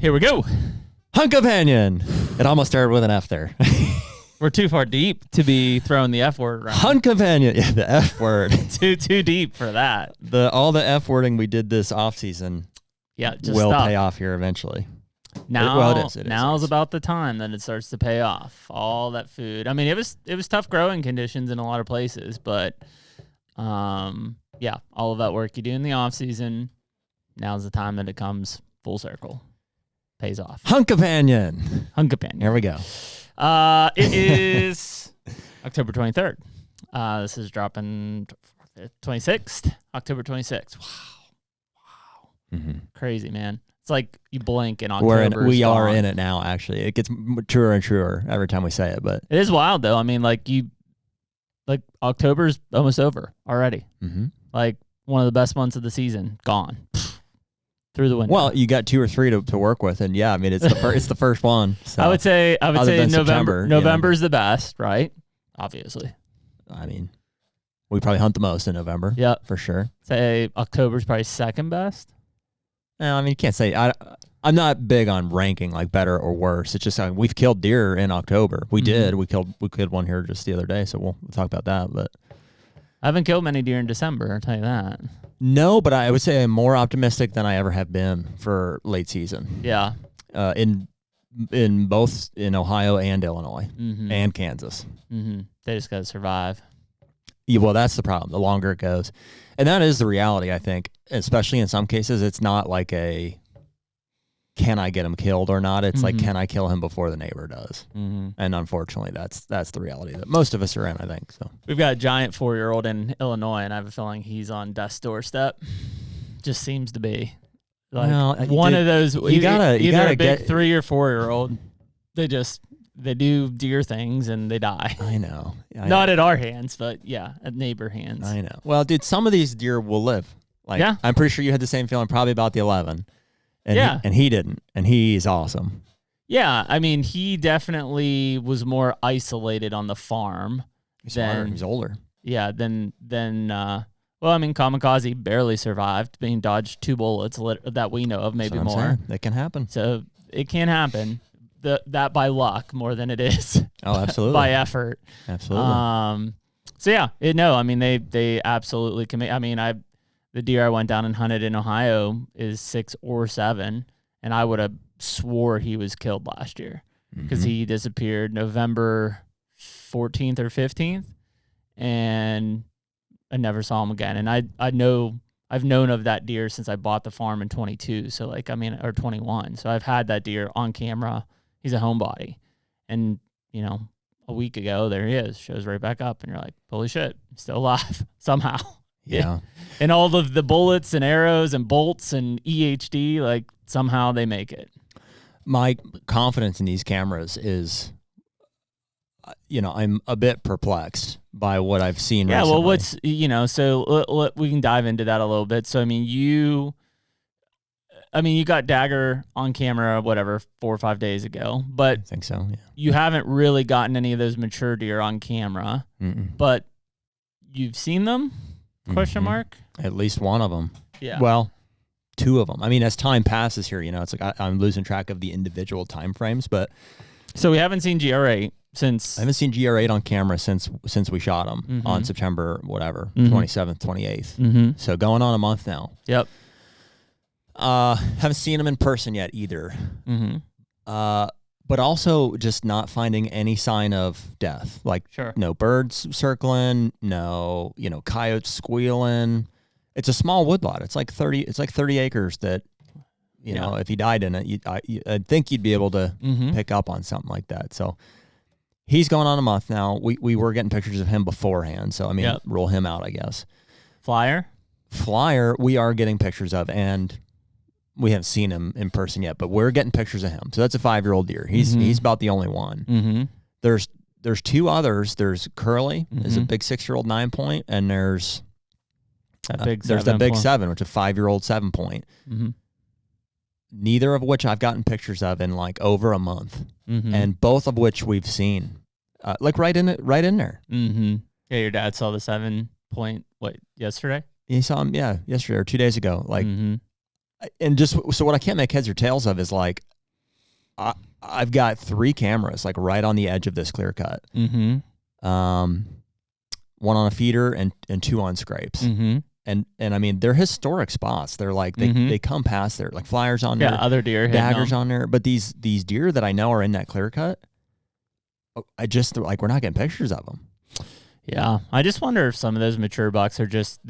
Here we go. Hunt Companion. It almost started with an F there. We're too far deep to be throwing the F word around. Hunt Companion. Yeah, the F word. too deep for that. All the F wording we did this off season will pay off here eventually. Now's about the time that it starts to pay off. All that food. I mean, it was tough growing conditions in a lot of places, but yeah, all of that work you do in the off season, now's the time that it comes full circle. Pays off. Hunt Companion. Here we go. It is October 23rd. This is dropping 26th, October 26th. Wow. Mm-hmm. Crazy, man. It's like you blink in October. We are in it now, actually. It gets truer and truer every time we say it, but it is wild though. I mean, October's almost over already. Mm-hmm. Like one of the best months of the season, gone. Through the window. Well, you got 2 or 3 to work with, and yeah, I mean it's the first one. So. I would say November's the best, right? Obviously. I mean, we probably hunt the most in November. Yeah, for sure. Say October's probably second best. No, I mean you can't say. I'm not big on ranking like better or worse. It's just we've killed deer in October. We did. We killed one here just the other day, so we'll talk about that. But I haven't killed many deer in December. I'll tell you that. No, but I would say I'm more optimistic than I ever have been for late season. Yeah. In both in Ohio and Illinois and Kansas. Mm-hmm. They just got to survive. Yeah, well, that's the problem. The longer it goes. And that is the reality, I think, especially in some cases. It's not like can I get him killed or not? It's like, can I kill him before the neighbor does? Mm-hmm. And unfortunately, that's the reality that most of us are in, I think. So we've got a giant 4-year-old in Illinois, and I have a feeling he's on death's doorstep. Just seems to be one of those. You gotta a big 3 or 4-year-old. They do deer things and they die. I know. Not at our hands, but yeah, at neighbor hands. I know. Well, dude, some of these deer will live. I'm pretty sure you had the same feeling probably about the 11. And he didn't, and he's awesome. Yeah, I mean, he definitely was more isolated on the farm. He's smarter. He's older. Yeah, than well, I mean, Kamikaze barely survived, being dodged 2 bullets that we know of, maybe more. That can happen. So it can happen. That by luck more than it is. Oh, absolutely. by effort. Absolutely. So yeah, I mean, they absolutely commit. I mean, the deer I went down and hunted in Ohio is 6 or 7, and I would have swore he was killed last year because he disappeared November 14th or 15th, and I never saw him again. And I've known of that deer since I bought the farm in 22, so or 21. So I've had that deer on camera. He's a homebody, and a week ago there he is, shows right back up, and you're like, holy shit, he's still alive somehow. Yeah. And all of the bullets and arrows and bolts and EHD, somehow they make it. My confidence in these cameras is, I'm a bit perplexed by what I've seen recently. Well, so we can dive into that a little bit. So, you got Dagger on camera, 4 or 5 days ago, but I think so, yeah. You haven't really gotten any of those mature deer on camera, but you've seen them? Question mark? At least one of them. Yeah. Well, 2 of them. I mean, as time passes here, it's like I'm losing track of the individual time frames, but. So we haven't seen GR8 since. I haven't seen GR8 on camera since we shot them on September, 27th, 28th. So going on a month now. Yep. Haven't seen them in person yet either. But also just not finding any sign of death. No birds circling, no, coyotes squealing. It's a small woodlot. It's like 30 acres that, if he died in it, I'd think you'd be able to pick up on something like that. So he's going on a month now. We were getting pictures of him beforehand. So, rule him out, I guess. Flyer, we are getting pictures of, and we haven't seen him in person yet, but we're getting pictures of him. So that's a 5-year-old deer. He's about the only one. There's 2 others. There's Curly, is a big 6-year-old 9-point, and there's that big 7, which is a 5-year-old 7-point. Neither of which I've gotten pictures of in over a month, and both of which we've seen, right in there. Yeah, your dad saw the 7-point yesterday. He saw him, yesterday or 2 days ago. And just so what I can't make heads or tails of is like, I've got 3 cameras like right on the edge of this clear cut. Mm-hmm. 1 on a feeder and 2 on scrapes. Mm-hmm. And I mean, they're historic spots. They're like, they come past there, like flyers on there. Yeah, other deer. Daggers on there. But these deer that I know are in that clear cut, I just, like, we're not getting pictures of them. Yeah. I just wonder if some of those mature bucks they're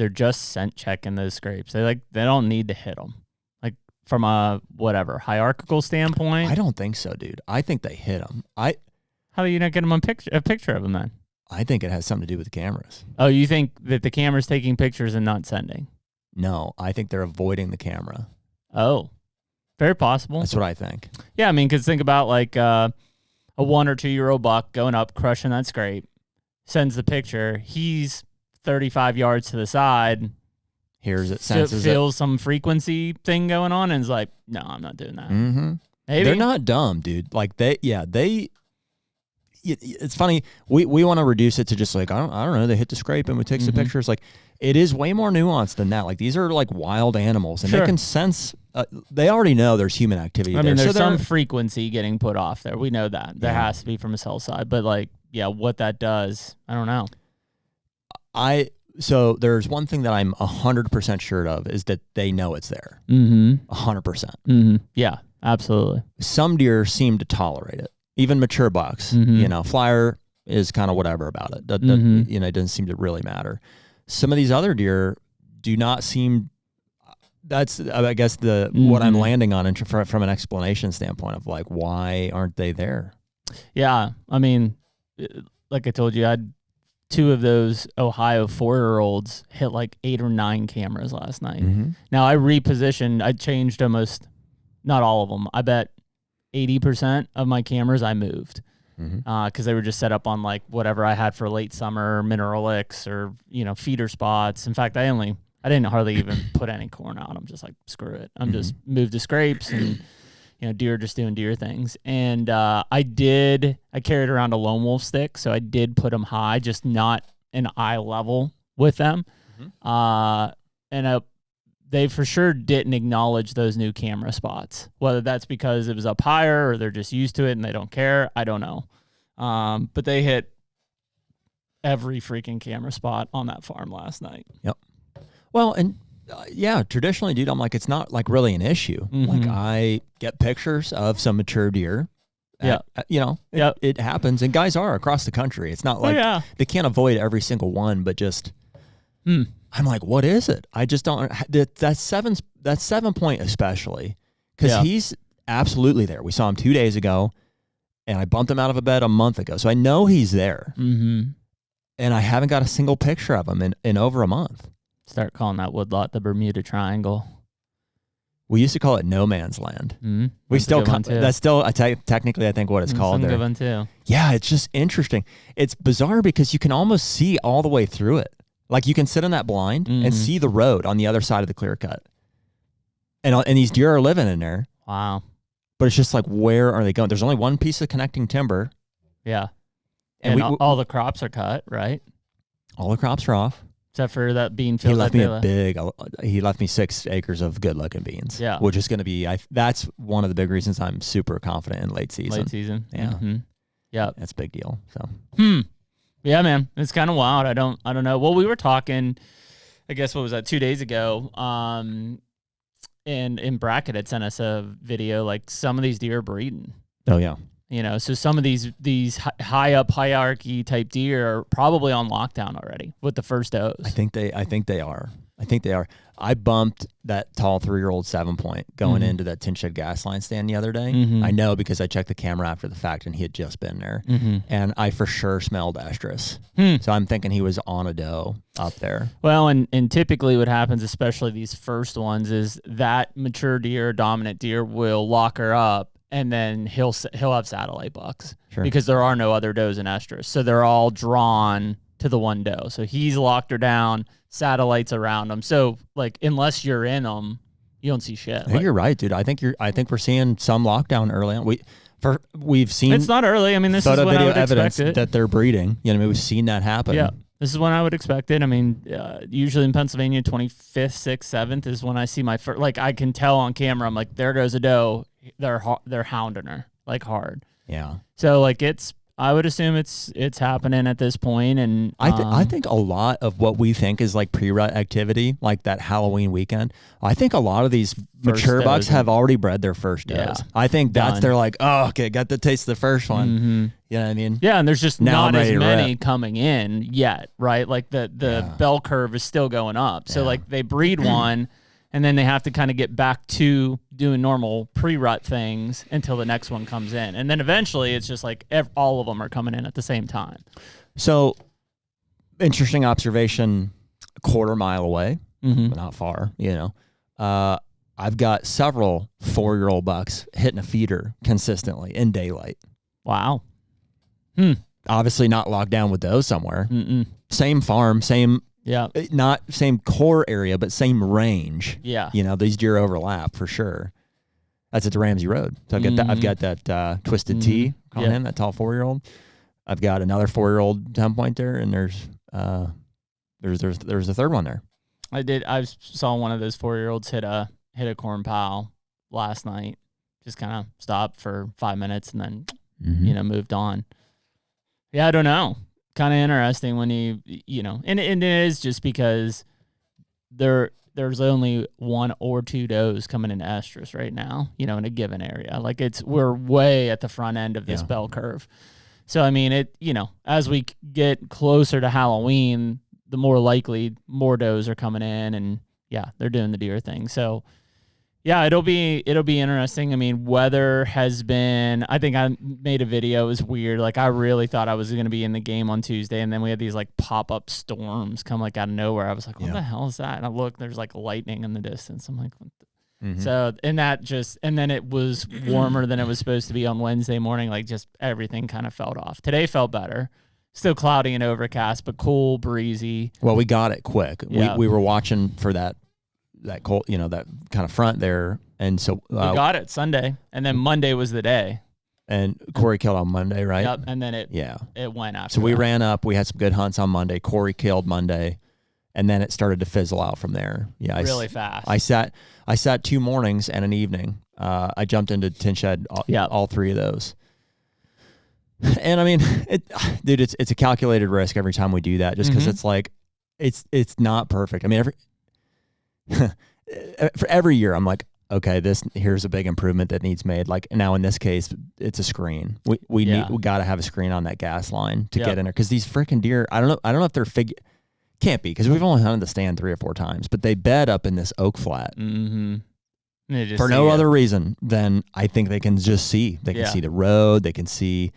just scent checking those scrapes. They don't need to hit them. Like from a, hierarchical standpoint. I don't think so, dude. I think they hit them. How do you not get them a picture of them then? I think it has something to do with the cameras. Oh, you think that the camera's taking pictures and not sending? No, I think they're avoiding the camera. Oh, very possible. That's what I think. Yeah, I mean, because think about like a 1 or 2 year old buck going up, crushing that scrape, sends the picture. He's 35 yards to the side. Hears it, senses feels some frequency thing going on, and is like, no, I'm not doing that. Mm-hmm. Maybe. They're not dumb, dude. Like it's funny. We want to reduce it to just like, I don't know. They hit the scrape and we take some pictures. Like, it is way more nuanced than that. Like, these are like wild animals, and they can sense. They already know there's human activity. I mean, there's some frequency getting put off there. We know that there has to be from a cell side, but like, what that does, I don't know. So there's one thing that I'm 100% sure of is that they know it's there. 100%. Mm-hmm. Yeah, absolutely. Some deer seem to tolerate it. Even mature bucks, flyer is kind of whatever about it. It doesn't seem to really matter. Some of these other deer do not seem. That's, I guess, what I'm landing on from an explanation standpoint of like, why aren't they there? Yeah, I mean, like I told you, I had 2 of those Ohio 4-year-olds hit like 8 or 9 cameras last night. Mm-hmm. Now I repositioned. I changed almost, not all of them. I bet 80% of my cameras I moved because they were just set up on like whatever I had for late summer, mineral licks or, feeder spots. In fact, I didn't hardly even put any corn out. I'm just like, screw it. I'm just moved to scrapes and, deer just doing deer things. And I carried around a lone wolf stick. So I did put them high, just not an eye level with them. They for sure didn't acknowledge those new camera spots. Whether that's because it was up higher or they're just used to it and they don't care, I don't know. But they hit every freaking camera spot on that farm last night. Yep. Well, and traditionally, dude, I'm like, it's not like really an issue. Like, I get pictures of some mature deer. It happens, and guys are across the country. It's not like they can't avoid every single one, but just. I'm like, what is it? I just don't. That 7 point especially, because he's absolutely there. We saw him 2 days ago, and I bumped him out of a bed a month ago, so I know he's there. And I haven't got a single picture of him in over a month. Start calling that woodlot the Bermuda Triangle. We used to call it no man's land. We still that's still technically I think what it's called there. Good one too. Yeah, it's just interesting. It's bizarre because you can almost see all the way through it. Like, you can sit on that blind and see the road on the other side of the clear cut. And these deer are living in there. Wow. But it's just like, where are they going? There's only one piece of connecting timber. Yeah. And all the crops are cut, right? All the crops are off. Except for that bean field. He left me 6 acres of good looking beans. Yeah. Which is going to be, that's one of the big reasons I'm super confident in late season. Yeah. Yeah. That's a big deal. So. Yeah, man, it's kind of wild. I don't know. Well, we were talking, I guess, what was that, 2 days ago? And Brackett had sent us a video, like, some of these deer are breeding. Oh yeah. So some of these high up hierarchy type deer are probably on lockdown already with the first dose. I think they are. I bumped that tall 3-year-old 7 point going into that tin shed gas line stand the other day. I know because I checked the camera after the fact and he had just been there. And I for sure smelled estrus. So I'm thinking he was on a doe up there. Well, and typically what happens, especially these first ones, is that mature deer, dominant deer will lock her up and then he'll have satellite bucks because there are no other does in estrus. So they're all drawn to the one doe. So he's locked her down, satellites around them. So like, unless you're in them, you don't see shit. I think you're right, dude. I think we're seeing some lockdown early on. We've seen it's not early. I mean, this is what video I would evidence expect that they're breeding. We've seen that happen. Yeah. This is when I would expect it. I mean, usually in Pennsylvania, 25th, 6th, 7th is when I see my first. Like, I can tell on camera. I'm like, there goes a doe. They're hounding her like hard. Yeah. So like I would assume it's happening at this point, and I think a lot of what we think is like pre-rut activity, like that Halloween weekend. I think a lot of these mature bucks have already bred their first does. Yeah. I think they're like, oh, okay, got to taste the first one. Mm-hmm. You know what I mean? Yeah, and there's just not as many coming in yet, right? Like the bell curve is still going up. So like they breed one. And then they have to kind of get back to doing normal pre-rut things until the next one comes in. And then eventually it's just like all of them are coming in at the same time. So, interesting observation, a quarter mile away, but not far, you know. I've got several 4-year-old bucks hitting a feeder consistently in daylight. Wow. Obviously not locked down with those somewhere. Same farm, same... Yeah, not same core area, but same range. Yeah, you know, these deer overlap for sure. That's at the Ramsey Road. So I've got that Twisted T on him, that tall 4-year-old. I've got another 4-year-old 10 point there, and there's a third one there. I saw one of those 4-year-olds hit a corn pile last night. Just kind of stopped for 5 minutes and then moved on. Yeah, I don't know. Kind of interesting when you know, and it is just because there's only 1 or 2 does coming into estrus right now, you know, in a given area. Like we're way at the front end of this bell curve. So, I mean, as we get closer to Halloween, the more likely more does are coming in, and they're doing the deer thing. So, yeah, it'll be interesting. I mean, weather has been, I think I made a video. It was weird. Like, I really thought I was going to be in the game on Tuesday, and then we had these like pop-up storms come like out of nowhere. I was like, what the hell is that? And I look, there's like lightning in the distance. I'm like, what the? So, and then it was warmer than it was supposed to be on Wednesday morning. Like, just everything kind of felt off. Today felt better. Still cloudy and overcast, but cool, breezy. Well, we got it quick. Yeah. We were watching for that cold, you know, that kind of front there. And so we got it Sunday, and then Monday was the day. And Corey killed on Monday, right? Yep. And then it went after. So we ran up. We had some good hunts on Monday. Corey killed Monday, and then it started to fizzle out from there. Yeah, really fast. I sat 2 mornings and an evening. I jumped into tin shed all 3 of those. And I mean, dude, it's a calculated risk every time we do that, just because it's like it's not perfect. I mean, for every year, I'm like, okay, here's a big improvement that needs made. Like now in this case, it's a screen. We got to have a screen on that gas line to get in there, because these freaking deer, I don't know if they're can't be, because we've only hunted the stand 3 or 4 times, but they bed up in this oak flat for no other reason than I think they can just see. They can see the road, they can see,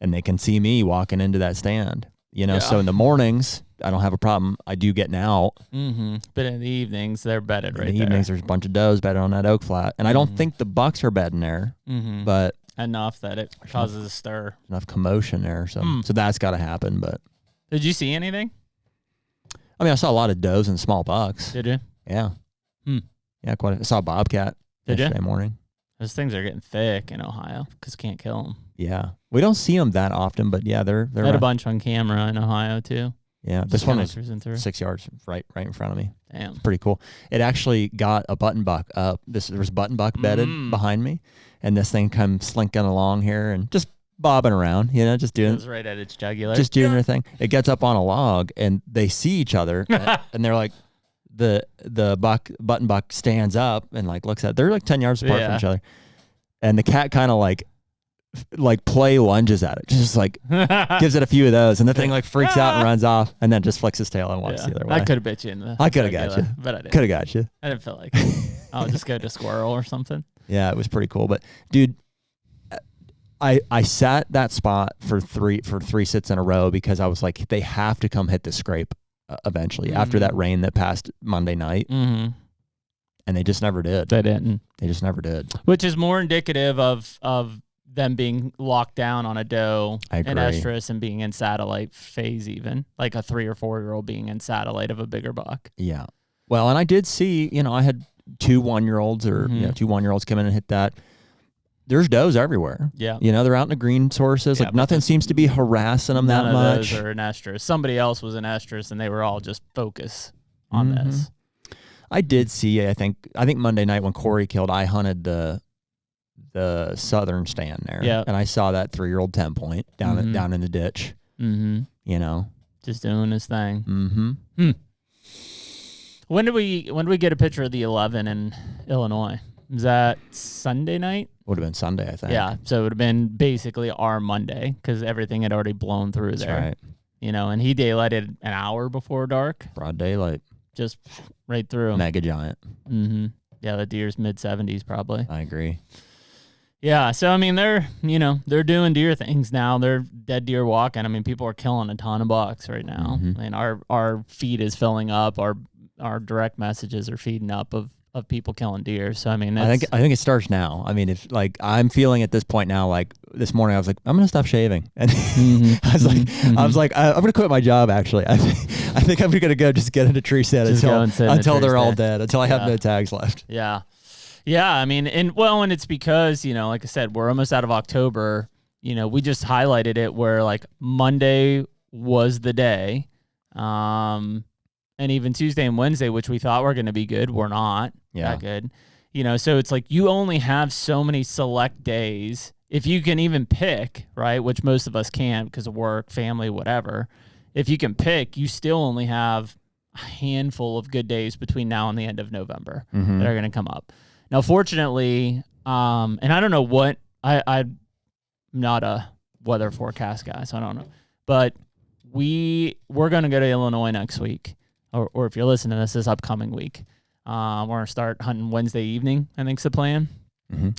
and they can see me walking into that stand. You know, so in the mornings, I don't have a problem. I do getting out. But in the evenings, they're bedded right there. In the evenings, there's a bunch of does bedded on that oak flat. And I don't think the bucks are bedding there, but enough that it causes a stir. Enough commotion there. So that's got to happen. But did you see anything? I mean, I saw a lot of does and small bucks. Did you? Yeah. Yeah, I saw a bobcat yesterday morning. Those things are getting thick in Ohio because can't kill them. Yeah. We don't see them that often, but yeah, they're I had a bunch on camera in Ohio too. Yeah, this one was 6 yards right in front of me. Damn. It's pretty cool. It actually got a button buck up. There was button buck bedded behind me, and this thing comes slinking along here and just bobbing around, you know, just doing. It was right at its jugular. Just doing their thing. It gets up on a log, and they see each other, and they're like, the button buck stands up and like looks at. They're like 10 yards apart from each other, and the cat kind of like play lunges at it, just like gives it a few of those, and the thing like freaks out and runs off, and then just flicks his tail and walks the other way. I could have bit you in the. I could have got you, but I didn't. Could have got you. I didn't feel like it. I'll just go to squirrel or something. Yeah, it was pretty cool. But dude, I sat that spot for three sits in a row because I was like, they have to come hit the scrape eventually after that rain that passed Monday night. And they just never did. They didn't. They just never did. Which is more indicative of them being locked down on a doe and estrus and being in satellite phase, even like a 3 or 4 year old being in satellite of a bigger buck. Yeah. Well, and I did see, I had 2 1-year-olds or 2 1-year-olds come in and hit that. there's does everywhere. Yeah. They're out in the green sources. Like nothing seems to be harassing them that much. None of those are in estrus. Somebody else was in estrus, and they were all just focused on this. I did see, I think Monday night when Corey killed, I hunted the southern stand there. Yeah. And I saw that 3-year-old 10-point down in the ditch. Just doing his thing. When did we get a picture of the 11 in Illinois? Was that Sunday night? Would have been Sunday, I think. Yeah, so it would have been basically our Monday because everything had already blown through there. That's right. And he daylighted an hour before dark. Broad daylight. Just right through. Mega giant. Yeah, the deer's mid-70s probably. I agree. Yeah, so I mean they're doing deer things now. They're dead deer walking. I mean people are killing a ton of bucks right now. I mean our feed is filling up. Our direct messages are feeding up of people killing deer. So I mean I think it starts now. I mean if like I'm feeling at this point now, like this morning I was like I'm gonna stop shaving, and I was like I'm gonna quit my job actually. I think I'm gonna go just get in a tree stand until they're all dead, until I have no tags left. Yeah, I mean, and it's because, like I said, we're almost out of October. We just highlighted it where like Monday was the day. And even Tuesday and Wednesday, which we thought were going to be good, were not that good. So it's like you only have so many select days. If you can even pick, right, which most of us can't because of work, family, whatever. If you can pick, you still only have a handful of good days between now and the end of November that are going to come up. Now, fortunately, and I don't know what, I'm not a weather forecast guy, so I don't know. But we're going to go to Illinois next week, or if you're listening to this upcoming week. We're going to start hunting Wednesday evening, I think's the plan.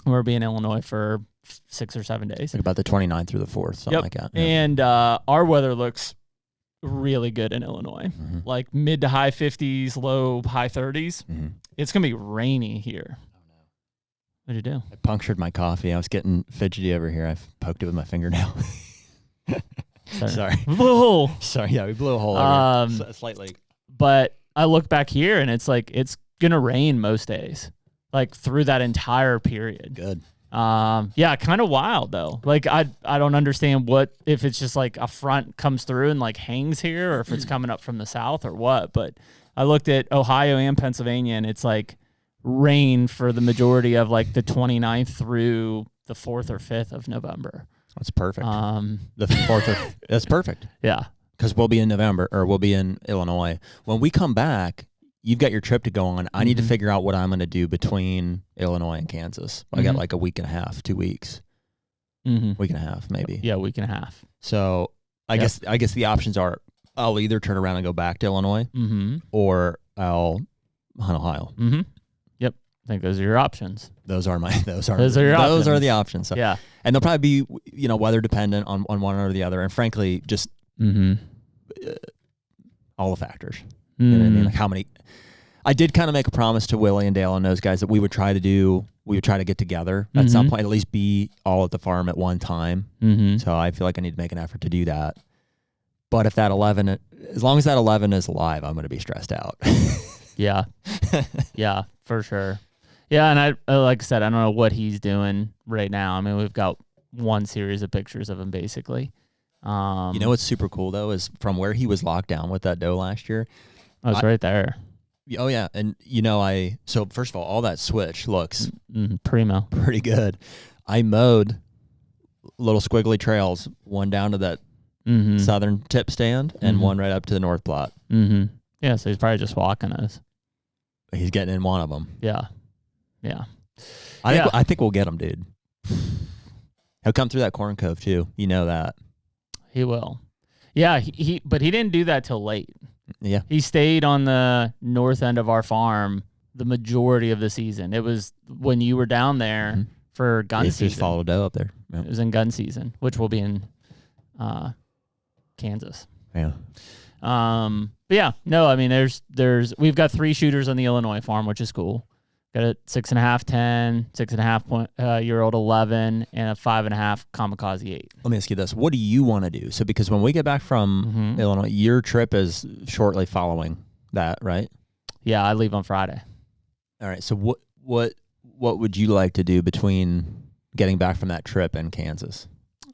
We'll be in Illinois for 6 or 7 days. Like about the 29th through the 4th, something like that. Yeah. And our weather looks really good in Illinois, like mid to high 50s, low high 30s. It's going to be rainy here. What'd you do? I punctured my coffee. I was getting fidgety over here. I poked it with my fingernail. Sorry. We blew a hole. Sorry, yeah, we blew a hole over here. Slightly. But I look back here, and it's like it's going to rain most days, like through that entire period. Good. Yeah, kind of wild, though. Like, I don't understand if it's just like a front comes through and like hangs here, or if it's coming up from the south or what. But I looked at Ohio and Pennsylvania, and it's like rain for the majority of like the 29th through the 4th or 5th of November. That's perfect. The 4th that's perfect. Yeah. Because we'll be in November, or we'll be in Illinois. When we come back, you've got your trip to go on. I need to figure out what I'm going to do between Illinois and Kansas. I got like a week and a half, 2 weeks. Week and a half, maybe. Yeah, week and a half. So I guess the options are I'll either turn around and go back to Illinois, or I'll hunt Ohio. Yep, I think those are your options. Those are the options. So, yeah, and they'll probably be weather dependent on one or the other, and frankly, just all the factors. You know what I mean? Like how many. I did kind of make a promise to Willie and Dale and those guys that we would try to get together at some point, at least be all at the farm at one time. So I feel like I need to make an effort to do that. But if that 11, as long as that 11 is alive, I'm going to be stressed out. Yeah. Yeah, for sure. Yeah, and I like I said, I don't know what he's doing right now. I mean, we've got one series of pictures of him basically. You know what's super cool though is from where he was locked down with that doe last year. Oh, it's right there. Oh yeah, and so first of all that switch looks primo, pretty good. I mowed little squiggly trails, one down to that southern tip stand and one right up to the north plot. Yeah, so he's probably just walking us. He's getting in one of them. Yeah. I think we'll get him, dude. He'll come through that corn cove too. You know that. He will. Yeah, but he didn't do that till late. Yeah. He stayed on the north end of our farm the majority of the season. It was when you were down there for gun season. Just followed doe up there. Yep. It was in gun season, which will be in Kansas. Yeah. But yeah, no, I mean, we've got 3 shooters on the Illinois farm, which is cool. Got a 6.5, 10, 6.5 year old 11, and a 5.5 kamikaze 8. Let me ask you this: what do you want to do? So, because when we get back from Illinois, your trip is shortly following that, right? Yeah, I leave on Friday. All right. So, what would you like to do between getting back from that trip in Kansas?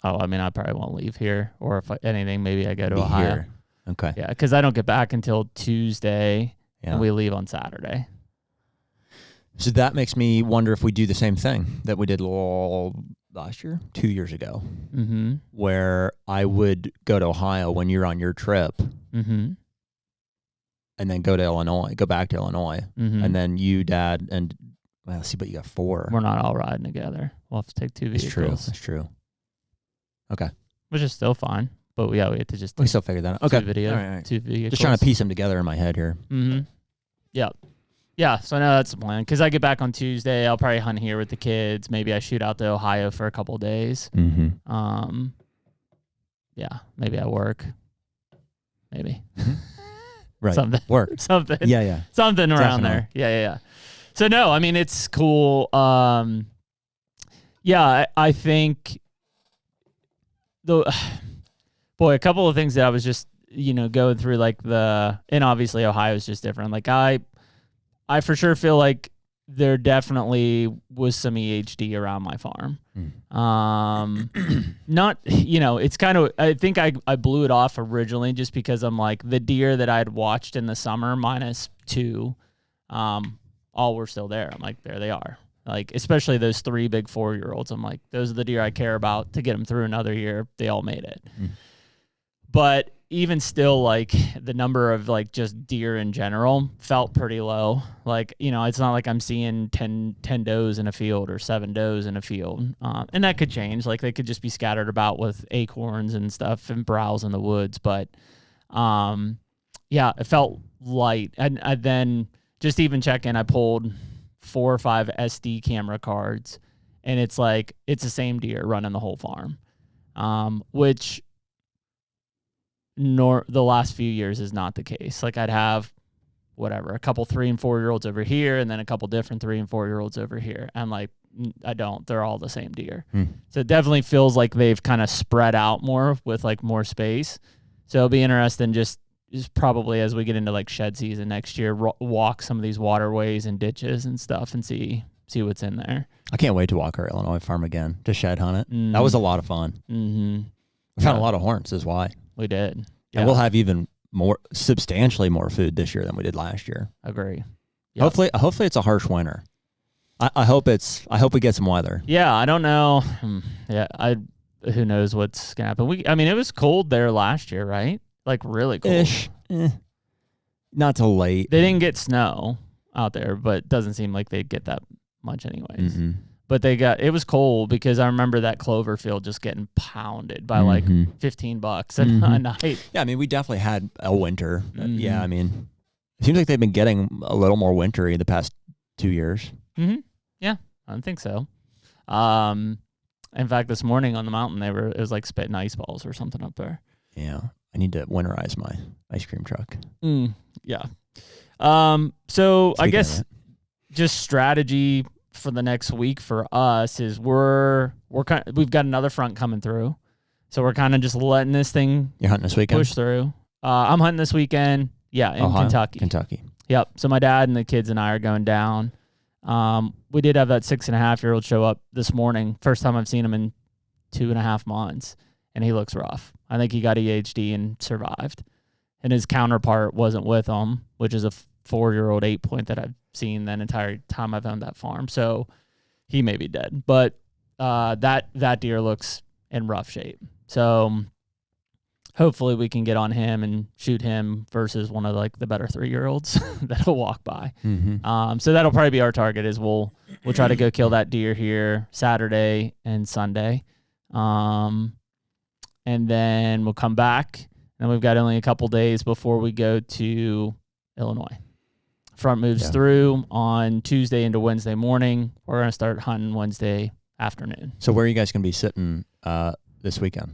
Oh, I mean, I probably won't leave here, or if anything, maybe I go to Ohio. Here. Okay. Yeah, because I don't get back until Tuesday, and we leave on Saturday. So that makes me wonder if we do the same thing that we did last year, 2 years ago, where I would go to Ohio when you're on your trip, and then go back to Illinois, and then you, Dad, and see, but you got 4. We're not all riding together. We'll have to take 2 vehicles. That's true. Okay. Which is still fine, but we have to just. We still figure that out. Okay. 2 vehicles. Just trying to piece them together in my head here. Yeah. Yeah, so I know that's the plan. Because I get back on Tuesday, I'll probably hunt here with the kids. Maybe I shoot out to Ohio for a couple of days. Yeah, maybe I work. Maybe. Right. Something. Work. Something. Yeah. Something around there. Yeah. So, no, I mean, it's cool. Yeah, I think, a couple of things that I was just, going through, like and obviously Ohio is just different. Like, I for sure feel like there definitely was some EHD around my farm. Not, it's kind of, I think I blew it off originally just because I'm like, the deer that I'd watched in the summer -2, all were still there. I'm like, there they are. Like, especially those 3 big 4-year-olds. I'm like, those are the deer I care about to get them through another year. They all made it. But even still, like, the number of, like, just deer in general felt pretty low. Like, it's not like I'm seeing 10 does in a field or 7 does in a field. And that could change. Like, they could just be scattered about with acorns and stuff and browse in the woods. But, yeah, it felt light. And then just even checking, I pulled 4 or 5 SD camera cards, and it's like, it's the same deer running the whole farm, which the last few years is not the case. Like, I'd have a couple 3 and 4-year-olds over here, and then a couple different 3 and 4-year-olds over here. I'm like, I don't. They're all the same deer. So it definitely feels like they've kind of spread out more with, like, more space. So it'll be interesting just probably as we get into, like, shed season next year, walk some of these waterways and ditches and stuff and see what's in there. I can't wait to walk our Illinois farm again, to shed hunt it. That was a lot of fun. We found a lot of horns, is why. We did. Yeah. And we'll have even substantially more food this year than we did last year. Agree. Yep. Hopefully it's a harsh winter. I hope we get some weather. Yeah, I don't know. Yeah, who knows what's gonna happen. It was cold there last year, right? Like, really cold. Ish. Not till late. They didn't get snow out there, but it doesn't seem like they'd get that much anyways. But it was cold because I remember that clover field just getting pounded by like $15 a night. Yeah, we definitely had a winter. Yeah, it seems like they've been getting a little more wintry the past 2 years. Yeah, I think so. In fact, this morning on the mountain, it was like spitting ice balls or something up there. Yeah, I need to winterize my ice cream truck. Yeah. So I guess just strategy for the next week for us is we've got another front coming through, so we're kind of just letting this thing. You're hunting this weekend? Push through. I'm hunting this weekend. Yeah, in Ohio? Kentucky. Yep. So my dad and the kids and I are going down. We did have that 6.5-year-old show up this morning. First time I've seen him in 2.5 months, and he looks rough. I think he got EHD and survived, and his counterpart wasn't with him, which is a 4-year-old 8-point that I've seen that entire time I've owned that farm. So he may be dead, but that deer looks in rough shape. So hopefully we can get on him and shoot him versus one of like the better 3-year-olds that'll walk by. So that'll probably be our target. Is we'll try to go kill that deer here Saturday and Sunday, and then we'll come back. And we've got only a couple days before we go to Illinois. Front moves through on Tuesday into Wednesday morning. We're going to start hunting Wednesday afternoon. So where are you guys going to be sitting this weekend?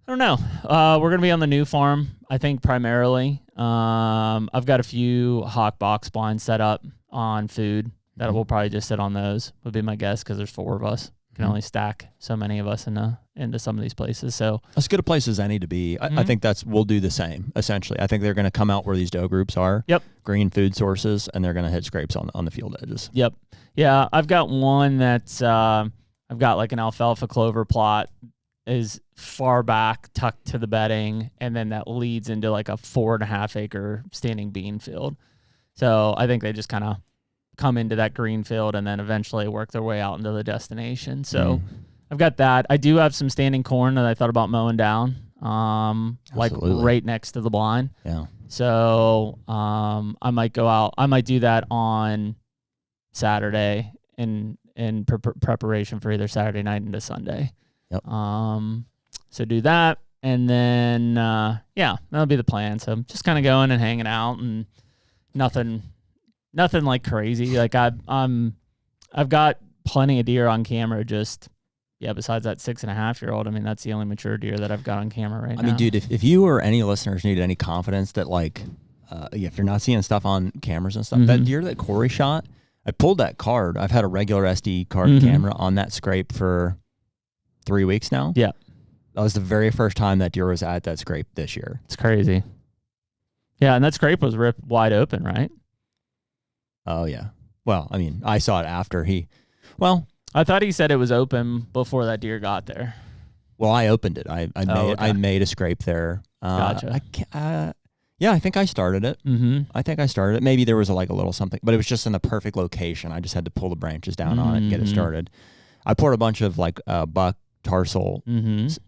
I don't know. We're going to be on the new farm, I think, primarily. I've got a few hawk box blinds set up on food that we'll probably just sit on those, would be my guess, because there's 4 of us. can only stack so many of us into some of these places. So as good a place as any to be. I think we'll do the same, essentially. I think they're going to come out where these doe groups are. Yep. Green food sources, and they're going to hit scrapes on the field edges. Yep. Yeah, I've got one that's I've got like an alfalfa clover plot is far back tucked to the bedding, and then that leads into like a 4.5 acre standing bean field. So I think they just kind of come into that green field and then eventually work their way out into the destination. So I've got that. I do have some standing corn that I thought about mowing down, like right next to the blind. Yeah. So I might go out. I might do that on Saturday in preparation for either Saturday night into Sunday. Yep. So do that, and then that'll be the plan. So just kind of going and hanging out, and nothing like crazy. Like I've got plenty of deer on camera. Just besides that 6.5-year-old, I mean that's the only mature deer that I've got on camera right now. I mean, dude, if you or any listeners need any confidence that like if you're not seeing stuff on cameras and stuff, that deer that Corey shot, I pulled that card. I've had a regular SD card camera on that scrape for 3 weeks now. Yeah. That was the very first time that deer was at that scrape this year. It's crazy. Yeah, and that scrape was ripped wide open, right? Oh, yeah. Well, I mean, I saw it after I thought he said it was open before that deer got there. Well, I opened it. I made a scrape there. Gotcha. I think I started it. I think I started it. Maybe there was a little something, but it was just in the perfect location. I just had to pull the branches down on it and get it started. I poured a bunch of buck tarsal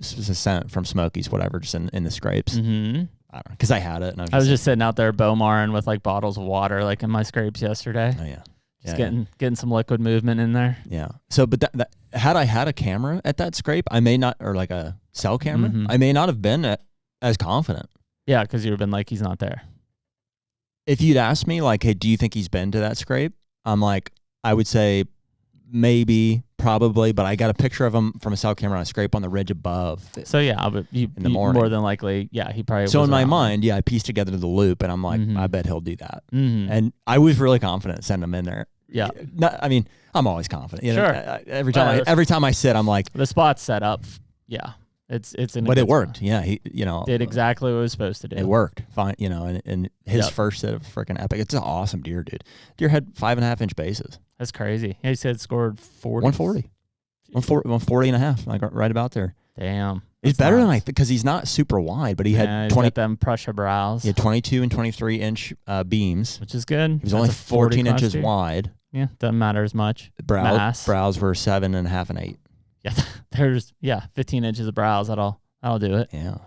scent from Smokies, whatever, just in the scrapes. I don't know, because I had it. And I was just sitting out there bow-marring with bottles of water in my scrapes yesterday. Oh, yeah. Just getting some liquid movement in there. Yeah. So, but that had I had a camera at that scrape, I may not, or a cell camera, I may not have been as confident. Yeah, because you would have been he's not there. If you'd asked me, hey, do you think he's been to that scrape? I'm I would say maybe, probably, but I got a picture of him from a cell camera on a scrape on the ridge above. So, but in the morning. More than likely, he probably So, was in my around. mind, I pieced together the loop, and I'm I bet he'll do that. And I was really confident sending him in there. Yeah. I'm always confident. Sure. Every time I sit, I'm the spot's set up. Yeah. It's but it worked. Spot. Yeah. He, did exactly what it was supposed to do. It worked fine. And his first set of freaking epic. It's an awesome deer, dude. Deer had 5.5-inch bases. That's crazy. He said scored 40. 140. 140 and a half, right about there. Damn. He's better than I think because he's not super wide, but he had 20 them Prussia brows. He had 22 and 23-inch beams, which is good. He was only 14 inches wide. Yeah, doesn't matter as much. Brows were 7.5 and 8. Yeah, there's 15 inches of brows. That'll do it. Yeah.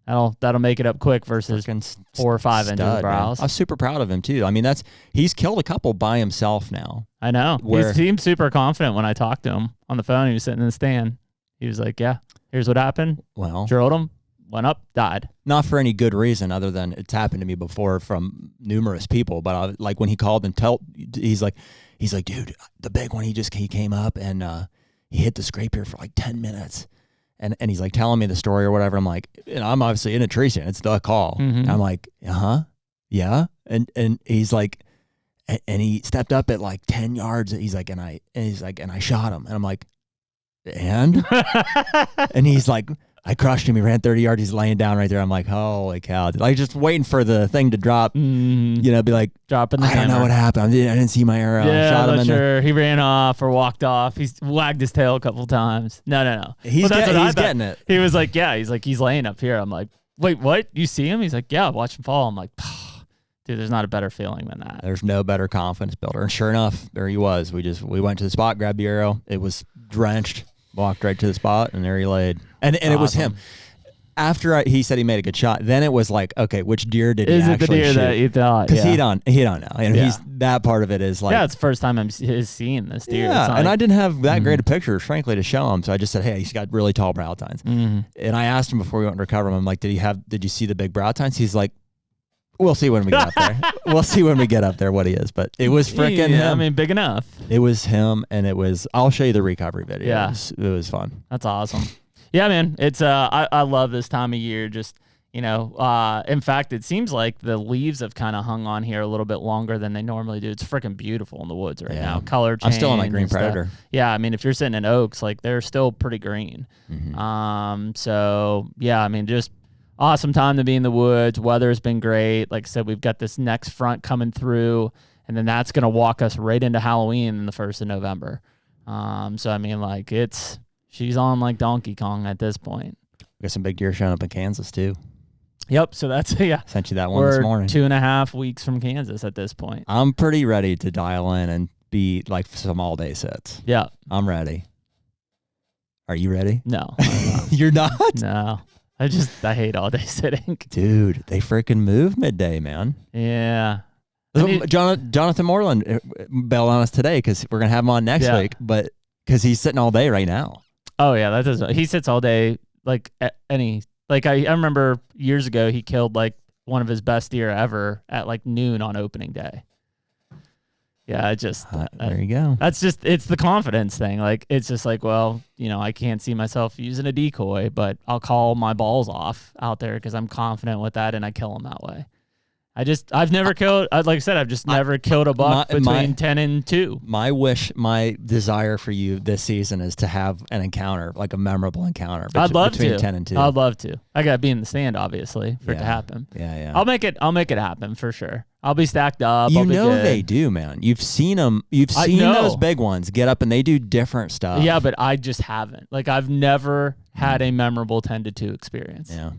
That'll make it up quick versus 4 or 5 inches of brows. Man. I was super proud of him too. I mean, he's killed a couple by himself now. I know. He seemed super confident when I talked to him on the phone. He was sitting in the stand. He was like, "Yeah, here's what happened. Well, drilled him, went up, died." Not for any good reason other than it's happened to me before from numerous people. But when he called and he's like, "Dude, the big one. He came up and he hit the scrape here for 10 minutes." And he's telling me the story or whatever. I'm I'm obviously in a tree stand. It's the call. And I'm yeah. And he's and he stepped up at 10 yards. He's and I shot him. And I'm and? And he's I crushed him. He ran 30 yards. He's laying down right there. I'm holy cow. Just waiting for the thing to drop, be dropping the I don't know what happened. I didn't see my arrow. Yeah, shot him I'm not sure. He ran off or walked off. He's wagged his tail a couple times. No. He's getting it. He was he's laying up here. I'm wait, what? You see him? He's yeah, watch him fall. I'm dude, there's not a better feeling than that. There's no better confidence builder. And sure enough, there he was. We went to the spot, grabbed the arrow. It was drenched. Walked right to the spot, and there he laid. And awesome. It was him. After he said he made a good shot, then it was okay, which deer did he actually shoot? Is it the deer that you thought? Because he don't know. And he's that part of it is it's the first time he's seeing this deer. Yeah, and I didn't have that great a picture, frankly, to show him. So I just said, hey, he's got really tall brow tines. And I asked him before we went to recover him, I'm did you see the big brow tines? He's we'll see when we get up there. We'll see when we get up there what he is. But it was freaking him. I mean, big enough. It was him, and I'll show you the recovery video. Yeah. It was fun. That's awesome. Yeah, man. It's I love this time of year. Just In fact, it seems like the leaves have kind of hung on here a little bit longer than they normally do. It's freaking beautiful in the woods right now. Color change. I'm still on my green predator. Yeah, I mean, if you're sitting in oaks, like they're still pretty green. So yeah, I mean, just awesome time to be in the woods. Weather's been great. Like I said, we've got this next front coming through, and then that's gonna walk us right into Halloween in the 1st of November. So I mean, like she's on like Donkey Kong at this point. We got some big deer showing up in Kansas too. Yep. So that's Sent you that one this morning. 2.5 weeks from Kansas at this point. I'm pretty ready to dial in and be like some all day sits. Yeah. I'm ready. Are you ready? No. You're not? No. I hate all day sitting. Dude, they freaking move midday, man. Yeah. Jonathan Moreland bailed on us today because we're going to have him on next week, but because he's sitting all day right now. Oh, yeah. He sits all day. Like I remember years ago, he killed like one of his best deer ever at like noon on opening day. Yeah, there you go. It's the confidence thing. Like, it's just like, well, I can't see myself using a decoy, but I'll call my balls off out there because I'm confident with that and I kill them that way. I've never killed, like I said, I've just never killed a buck between 10 and 2. My desire for you this season is to have an encounter, like a memorable encounter between 10 and 2. I'd love to. I got to be in the stand, obviously, for it to happen. Yeah. I'll make it happen for sure. I'll be stacked up. They do, man. You've seen them. You've seen those big ones get up and they do different stuff. Yeah, but I just haven't. Like, I've never had a memorable 10 to 2 experience. Yeah.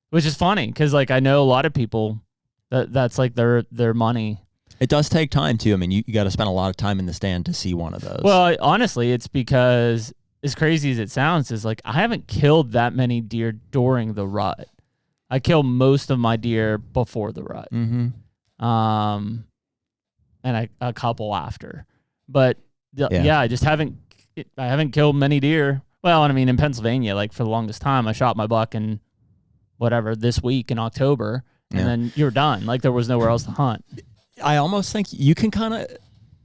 Which is funny because, like, I know a lot of people that's like their money. It does take time too. I mean, you got to spend a lot of time in the stand to see one of those. Well, honestly, it's because, as crazy as it sounds, is like I haven't killed that many deer during the rut. I kill most of my deer before the rut. Mm-hmm. And a couple after. But I just haven't killed many deer. Well, and I mean, in Pennsylvania, like for the longest time, I shot my buck in this week in October. And then you're done. Like, there was nowhere else to hunt. I almost think you can kind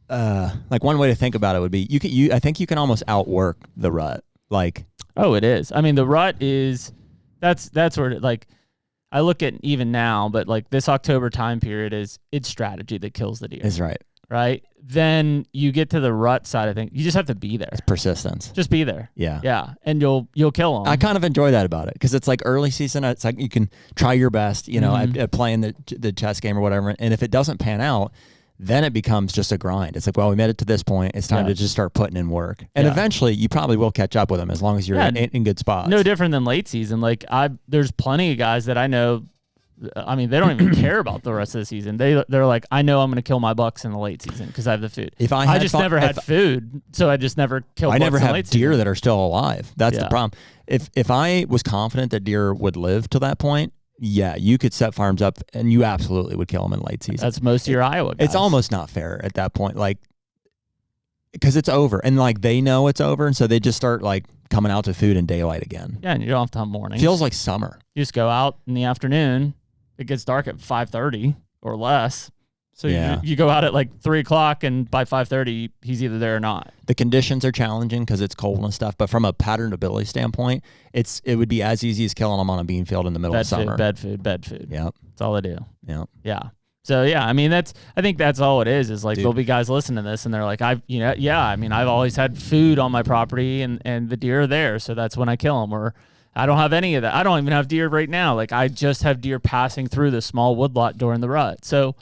of, like, one way to think about it would be I think you can almost outwork the rut. Like, oh, it is. I mean, the rut is that's where like I look at even now, but like this October time period it's strategy that kills the deer. Is right. Right. Then you get to the rut side of things. You just have to be there. It's persistence. Just be there. Yeah. Yeah. And you'll kill them. I kind of enjoy that about it because it's like early season. It's like you can try your best, at playing the chess game or whatever. And if it doesn't pan out, then it becomes just a grind. It's like, well, we made it to this point. It's time to just start putting in work. And eventually you probably will catch up with them as long as you're in good spots. No different than late season. Like there's plenty of guys that I know. I mean, they don't even care about the rest of the season. They're like, I know I'm going to kill my bucks in the late season because I have the food. I just never had food, so I just never killed. I never have deer season. That are still alive. That's the problem. If I was confident that deer would live to that point, you could set farms up and you absolutely would kill them in late season. That's most of your Iowa guys. It's almost not fair at that point, like because it's over and like they know it's over, and so they just start like coming out to food in daylight again. Yeah, and you don't have to hunt mornings. Feels like summer. You just go out in the afternoon. It gets dark at 5:30 or less. So you go out at like 3 o'clock and by 5:30, he's either there or not. The conditions are challenging because it's cold and stuff. But from a patternability standpoint, it would be as easy as killing them on a bean field in the middle of summer. Bed food. Yep. That's all I do. Yep. Yeah. So I mean, I think that's all it is like, there'll be guys listening to this and they're like, I mean, I've always had food on my property and the deer are there. So that's when I kill them. Or I don't have any of that. I don't even have deer right now. Like, I just have deer passing through the small woodlot during the rut. So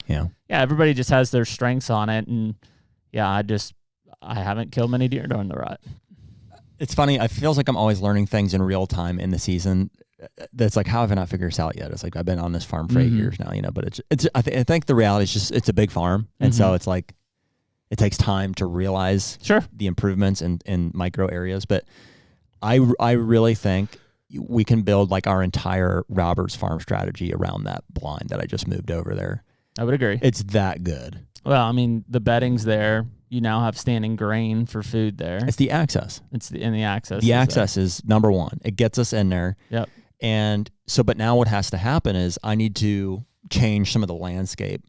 everybody just has their strengths on it. And I haven't killed many deer during the rut. It's funny. It feels like I'm always learning things in real time in the season. That's like, how have I not figured this out yet? It's like, I've been on this farm for 8 years now, but I think the reality is just, it's a big farm. And so it's like, it takes time to realize the improvements in micro areas. But I really think we can build like our entire Roberts farm strategy around that blind that I just moved over there. I would agree. It's that good. Well, I mean, the bedding's there. You now have standing grain for food there. It's the access. The access. The access is number one. It gets us in there. Yep. And so, but now what has to happen is I need to change some of the landscape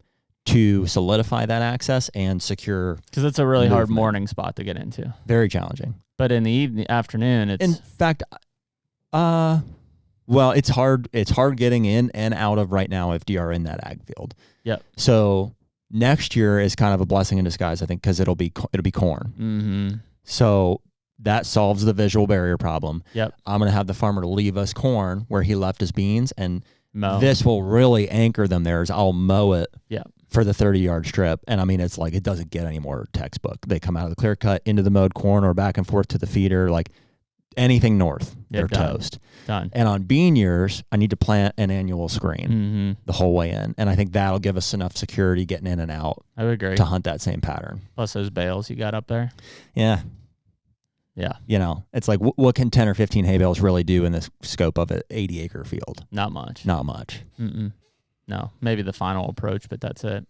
to solidify that access and secure. Because it's a really hard morning spot to get into. Very challenging. But in the afternoon, it's. In fact, Well, it's hard. It's hard getting in and out of right now if deer are in that ag field. Yep. So next year is kind of a blessing in disguise, I think, because it'll be corn. Mm-hmm. So that solves the visual barrier problem. Yep. I'm going to have the farmer leave us corn where he left his beans, and this will really anchor them there. Is I'll mow it. Yep. For the 30-yard strip. And I mean, it's like, it doesn't get any more textbook. They come out of the clear cut into the mowed corn or back and forth to the feeder, like anything north, they're toast. Done. And on bean years, I need to plant an annual screen the whole way in. And I think that'll give us enough security getting in and out. I would agree. To hunt that same pattern. Plus those bales you got up there. Yeah. Yeah. You know, it's like, what can 10 or 15 hay bales really do in the scope of an 80-acre field? Not much. Not much. No, maybe the final approach, but that's it.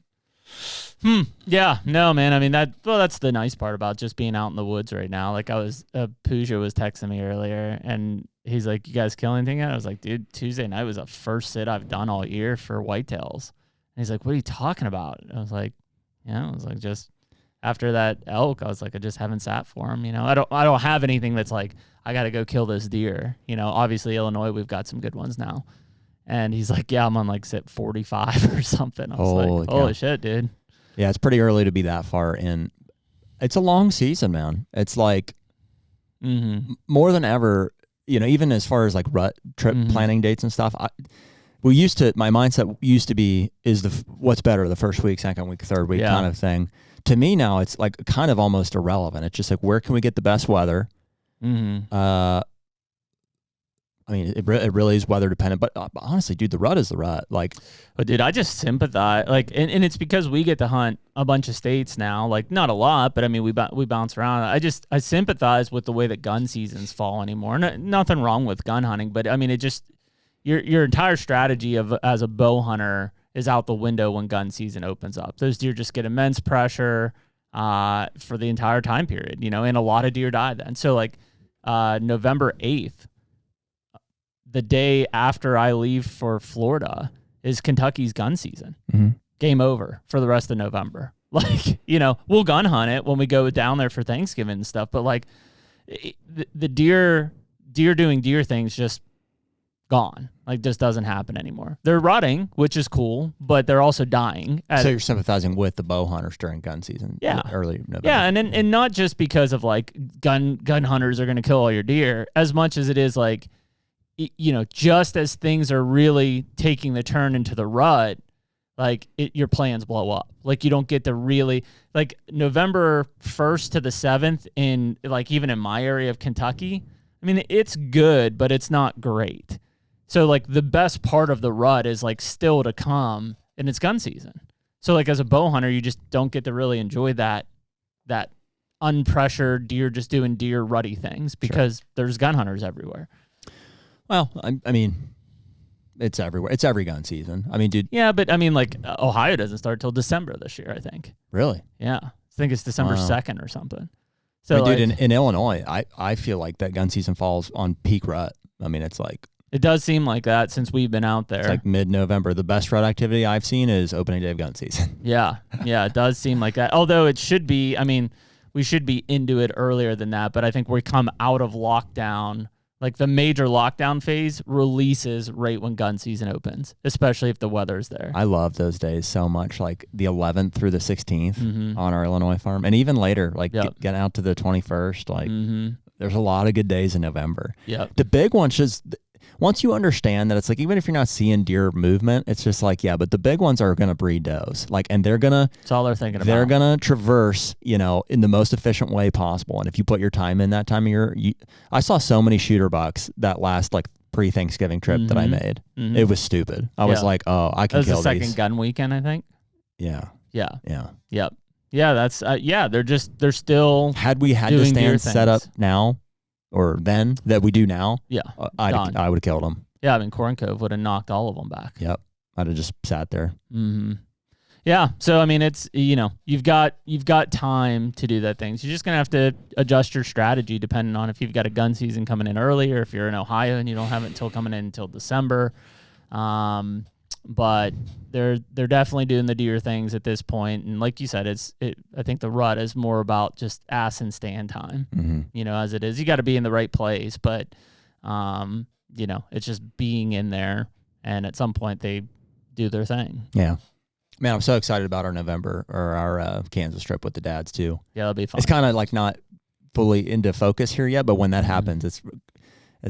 Yeah, no, man. I mean, that's the nice part about just being out in the woods right now. Like Pooja was texting me earlier and he's like, you guys kill anything yet? I was like, dude, Tuesday night was the first sit I've done all year for whitetails. And he's like, what are you talking about? I was like, yeah, I was like, just after that elk, I was like, I just haven't sat for him. You know, I don't have anything that's like, I got to go kill this deer. You know, obviously Illinois, we've got some good ones now. And he's like, yeah, I'm on like sit 45 or something. I was like, holy shit, dude. Yeah, it's pretty early to be that far in. It's a long season, man. It's like more than ever, you know, even as far as like rut trip planning dates and stuff. My mindset used to be, what's better, the first week, second week, third week kind of thing. To me now, it's like kind of almost irrelevant. It's just like, where can we get the best weather? I mean, it really is weather dependent, but honestly, dude, the rut is the rut. Like, but dude, I just sympathize. Like, and it's because we get to hunt a bunch of states now. Like, not a lot, but I mean, we bounce around. I sympathize with the way that gun seasons fall anymore. Nothing wrong with gun hunting, but I mean, it just your entire strategy as a bow hunter is out the window when gun season opens up. Those deer just get immense pressure for the entire time period, you know, and a lot of deer die then. So like November 8th. The day after I leave for Florida is Kentucky's gun season. Game over for the rest of November. Like, you know, we'll gun hunt it when we go down there for Thanksgiving and stuff, but like the deer doing deer things just gone. Like, just doesn't happen anymore. They're rutting, which is cool, but they're also dying. So you're sympathizing with the bow hunters during gun season. Yeah. Early November. Yeah, and not just because of like gun hunters are going to kill all your deer, as much as it is like, you know, just as things are really taking the turn into the rut, like your plans blow up. Like, you don't get to really, like, November 1st to the 7th in, like, even in my area of Kentucky, I mean, it's good, but it's not great. So like the best part of the rut is like still to come, and it's gun season. So like as a bow hunter, you just don't get to really enjoy that unpressured deer just doing deer rutty things because there's gun hunters everywhere. Well, I mean, it's everywhere. It's every gun season. I mean, dude. Yeah, but I mean, like, Ohio doesn't start till December this year, I think. Really? Yeah. I think it's December 2nd or something. So, I mean, dude, in Illinois, I feel like that gun season falls on peak rut. I mean, it's like. It does seem like that since we've been out there. It's like mid-November. The best rut activity I've seen is opening day of gun season. Yeah. Yeah, it does seem like that. Although it should be, I mean, we should be into it earlier than that, but I think we come out of lockdown. Like the major lockdown phase releases right when gun season opens, especially if the weather's there. I love those days so much, like the 11th through the 16th on our Illinois farm. And even later, like getting out to the 21st, like there's a lot of good days in November. The big ones just, once you understand that it's like, even if you're not seeing deer movement, it's just like, yeah, but the big ones are going to breed does. Like, and they're going to, that's all they're thinking about. They're going to traverse, you know, in the most efficient way possible. And if you put your time in that time of year, I saw so many shooter bucks that last like pre-Thanksgiving trip that I made. It was stupid. I was like, oh, I can kill these. That was the second gun weekend, I think. Yeah. That's, they're still had we had the stand set up now, or then that we do now, I would have killed them. Yeah, I mean, Corn Cove would have knocked all of them back. Yep, I'd have just sat there. Yeah, so I mean, it's, you know, you've got time to do that things. You're just gonna have to adjust your strategy depending on if you've got a gun season coming in early, or if you're in Ohio and you don't have it coming in until December. But they're definitely doing the deer things at this point, and like you said, I think the rut is more about just ass and stand time, you know, as it is. You got to be in the right place, but it's just being in there, and at some point they do their thing. Yeah. Man, I'm so excited about our November or our Kansas trip with the dads too. Yeah, that'll be fun. It's kind of like not fully into focus here yet, but when that happens, it's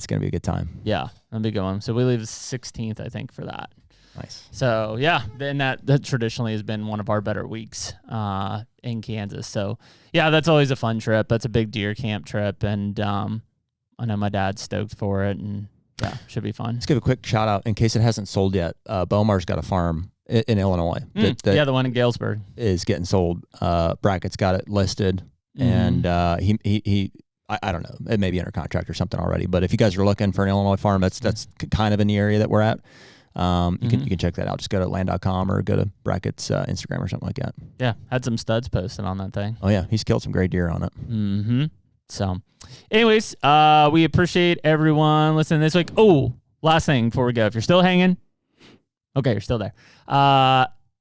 going to be a good time. Yeah, that'll be going. So we leave the 16th, I think, for that. Nice. So yeah, then that traditionally has been one of our better weeks in Kansas. So yeah, that's always a fun trip. That's a big deer camp trip, and I know my dad's stoked for it, and yeah, should be fun. Let's give a quick shout out in case it hasn't sold yet. Bomar's got a farm in Illinois. The one in Galesburg is getting sold. Brackett's got it listed, and he I don't know, it may be under contract or something already. But if you guys are looking for an Illinois farm, that's kind of in the area that we're at. You can check that out. Just go to land.com or go to Brackett's Instagram or something like that. Yeah, had some studs posted on that thing. Oh yeah, he's killed some great deer on it. So, anyways, we appreciate everyone listening this week. Oh, last thing before we go, if you're still hanging, okay, you're still there.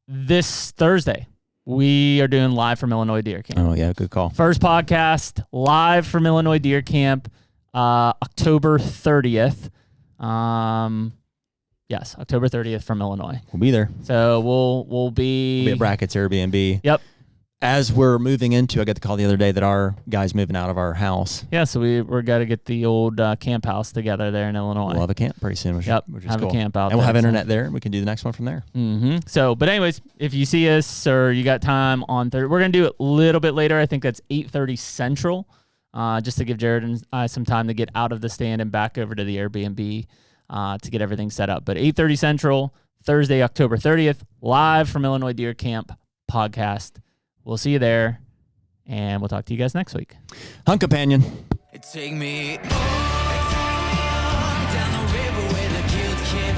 This Thursday, we are doing live from Illinois Deer Camp. Oh yeah, good call. First podcast live from Illinois Deer Camp, October 30th. Yes, October 30th from Illinois. We'll be there. So we'll be at Brackett's Airbnb. Yep. As we're moving into, I got the call the other day that our guy's moving out of our house. Yeah, so we're got to get the old camp house together there in Illinois. We'll have a camp pretty soon, which is have cool. A camp out and we'll there, have internet there, and we can do the next one from there. So, but anyways, if you see us or you got time on Thursday, we're going to do it a little bit later. I think that's 8:30 Central, just to give Jared and I some time to get out of the stand and back over to the Airbnb to get everything set up. But 8:30 Central, Thursday, October 30th, live from Illinois Deer Camp podcast. We'll see you there. And we'll talk to you guys next week. Hunt Companion. Take me on down the river where the guilt can't